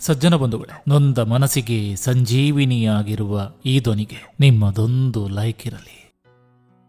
ಸಜ್ಜನ ಬಂಧುಗಳೇ, ನೊಂದ ಮನಸ್ಸಿಗೆ ಸಂಜೀವಿನಿಯಾಗಿರುವ ಈ ಧ್ವನಿಗೆ ನಿಮ್ಮದೊಂದು ಲೈಕ್ ಇರಲಿ.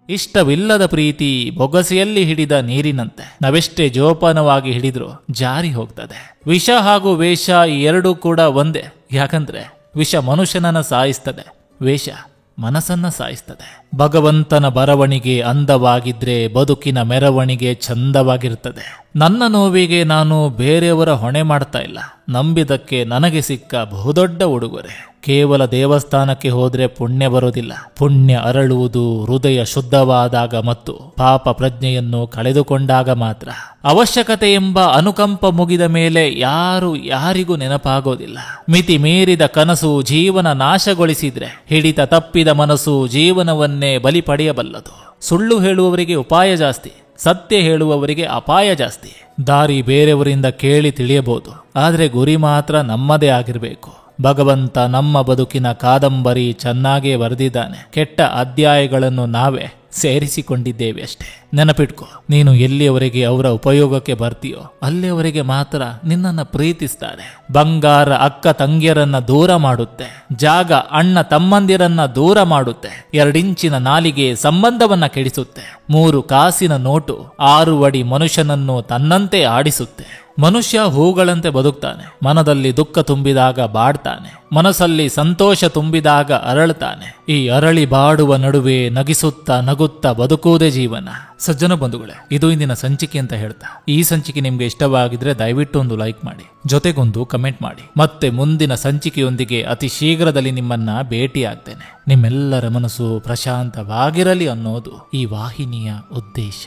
ಇಷ್ಟವಿಲ್ಲದ ಪ್ರೀತಿ ಬೊಗಸೆಯಲ್ಲಿ ಹಿಡಿದ ನೀರಿನಂತೆ ನಾವೆಷ್ಟೇ ಜೋಪಾನವಾಗಿ ಹಿಡಿದ್ರೂ ಜಾರಿ ಹೋಗ್ತದೆ. ವಿಷ ಹಾಗೂ ವೇಷ ಈ ಎರಡೂ ಕೂಡ ಒಂದೇ. ಯಾಕಂದ್ರೆ ವಿಷ ಮನುಷ್ಯನನ್ನ ಸಾಯಿಸ್ತದೆ, ವೇಷ ಮನಸ್ಸನ್ನ ಸಾಯಿಸ್ತದೆ. ಭಗವಂತನ ಬರವಣಿಗೆ ಅಂದವಾಗಿದ್ರೆ ಬದುಕಿನ ಮೆರವಣಿಗೆ ಚಂದವಾಗಿರ್ತದೆ. ನನ್ನ ನೋವಿಗೆ ನಾನು ಬೇರೆಯವರ ಹೊಣೆ ಮಾಡ್ತಾ ಇಲ್ಲ. ನಂಬಿದಕ್ಕೆ ನನಗೆ ಸಿಕ್ಕ ಬಹುದೊಡ್ಡ ಉಡುಗೊರೆ. ಕೇವಲ ದೇವಸ್ಥಾನಕ್ಕೆ ಹೋದ್ರೆ ಪುಣ್ಯ ಬರೋದಿಲ್ಲ. ಪುಣ್ಯ ಅರಳುವುದು ಹೃದಯ ಶುದ್ಧವಾದಾಗ ಮತ್ತು ಪಾಪ ಪ್ರಜ್ಞೆಯನ್ನು ಕಳೆದುಕೊಂಡಾಗ ಮಾತ್ರ. ಅವಶ್ಯಕತೆ ಎಂಬ ಅನುಕಂಪ ಮುಗಿದ ಮೇಲೆ ಯಾರಿಗೂ ನೆನಪಾಗೋದಿಲ್ಲ. ಮಿತಿ ಮೀರಿದ ಕನಸು ಜೀವನ ನಾಶಗೊಳಿಸಿದ್ರೆ ಹಿಡಿತ ತಪ್ಪಿದ ಮನಸ್ಸು ಜೀವನವನ್ನೇ ಬಲಿ ಪಡೆಯಬಲ್ಲದು. ಸುಳ್ಳು ಹೇಳುವವರಿಗೆ ಉಪಾಯ ಜಾಸ್ತಿ, ಸತ್ಯ ಹೇಳುವವರಿಗೆ ಅಪಾಯ ಜಾಸ್ತಿ. ದಾರಿ ಬೇರೆಯವರಿಂದ ಕೇಳಿ ತಿಳಿಯಬಹುದು, ಆದರೆ ಗುರಿ ಮಾತ್ರ ನಮ್ಮದೇ ಆಗಿರಬೇಕು. ಭಗವಂತ ನಮ್ಮ ಬದುಕಿನ ಕಾದಂಬರಿ ಚೆನ್ನಾಗೇ ಬರೆದಿದ್ದಾನೆ. ಕೆಟ್ಟ ಅಧ್ಯಾಯಗಳನ್ನು ನಾವೇ ಸೇರಿಸಿಕೊಂಡಿದ್ದೇವೆ ಅಷ್ಟೇ. ನೆನಪಿಟ್ಕೋ, ನೀನು ಎಲ್ಲಿಯವರೆಗೆ ಅವರ ಉಪಯೋಗಕ್ಕೆ ಬರ್ತೀಯೋ ಅಲ್ಲಿಯವರೆಗೆ ಮಾತ್ರ ನಿನ್ನನ್ನು ಪ್ರೀತಿಸ್ತಾರೆ. ಬಂಗಾರ ಅಕ್ಕ ತಂಗಿಯರನ್ನ ದೂರ ಮಾಡುತ್ತೆ, ಜಾಗ ಅಣ್ಣ ತಮ್ಮಂದಿರನ್ನ ದೂರ ಮಾಡುತ್ತೆ. 2 ಇಂಚಿನ ನಾಲಿಗೆ ಸಂಬಂಧವನ್ನ ಕೆಡಿಸುತ್ತೆ. 3 ಕಾಸಿನ ನೋಟು 6 ಅಡಿ ಮನುಷ್ಯನನ್ನು ತನ್ನಂತೆ ಆಡಿಸುತ್ತೆ. ಮನುಷ್ಯ ಹೂಗಳಂತೆ ಬದುಕ್ತಾನೆ. ಮನದಲ್ಲಿ ದುಃಖ ತುಂಬಿದಾಗ ಬಾಡ್ತಾನೆ, ಮನಸ್ಸಲ್ಲಿ ಸಂತೋಷ ತುಂಬಿದಾಗ ಅರಳ್ತಾನೆ. ಈ ಅರಳಿ ಬಾಡುವ ನಡುವೆ ನಗಿಸುತ್ತಾ ನಗುತ್ತಾ ಬದುಕುವುದೇ ಜೀವನ. ಸಜ್ಜನ ಬಂಧುಗಳೇ, ಇದು ಇಂದಿನ ಸಂಚಿಕೆ ಅಂತ ಹೇಳ್ತಾ, ಈ ಸಂಚಿಕೆ ನಿಮ್ಗೆ ಇಷ್ಟವಾಗಿದ್ರೆ ದಯವಿಟ್ಟು ಒಂದು ಲೈಕ್ ಮಾಡಿ, ಜೊತೆಗೊಂದು ಕಮೆಂಟ್ ಮಾಡಿ. ಮತ್ತೆ ಮುಂದಿನ ಸಂಚಿಕೆಯೊಂದಿಗೆ ಅತಿ ಶೀಘ್ರದಲ್ಲಿ ನಿಮ್ಮನ್ನ ಭೇಟಿ ಆಗ್ತೇನೆ. ನಿಮ್ಮೆಲ್ಲರ ಮನಸ್ಸು ಪ್ರಶಾಂತವಾಗಿರಲಿ ಅನ್ನೋದು ಈ ವಾಹಿನಿಯ ಉದ್ದೇಶ.